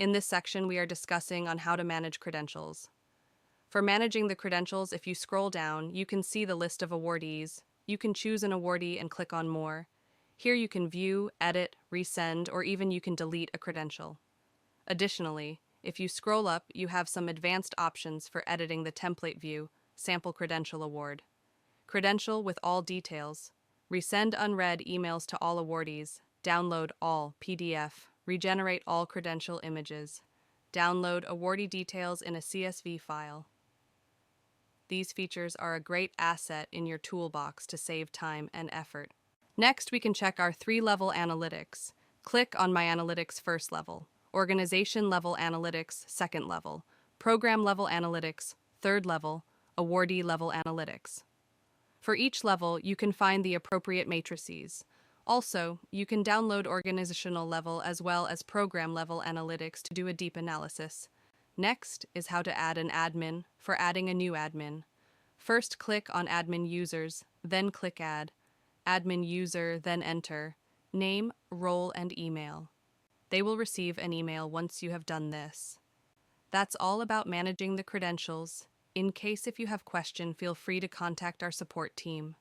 In this section, we are discussing on how to manage credentials. For managing the credentials, if you scroll down, you can see the list of awardees. You can choose an awardee and click on More. Here you can view, edit, resend, or even you can delete a credential. Additionally, if you scroll up, you have some advanced options for editing the template view, Sample Credential Award. Credential with all details. Resend unread emails to all awardees. Download all PDF. Regenerate all credential images. Download awardee details in a CSV file. These features are a great asset in your toolbox to save time and effort. Next, we can check our 3-level analytics. Click on My Analytics first level, Organization level analytics second level, Program level analytics third level, Awardee level analytics. For each level, you can find the appropriate matrices. Also, you can download organizational level as well as program level analytics to do a deep analysis. Next is how to add an admin for adding a new admin. First, click on Admin Users, then click Add. Admin User, then enter name, role, and email. They will receive an email once you have done this. That's all about managing the credentials. In case if you have question, feel free to contact our support team.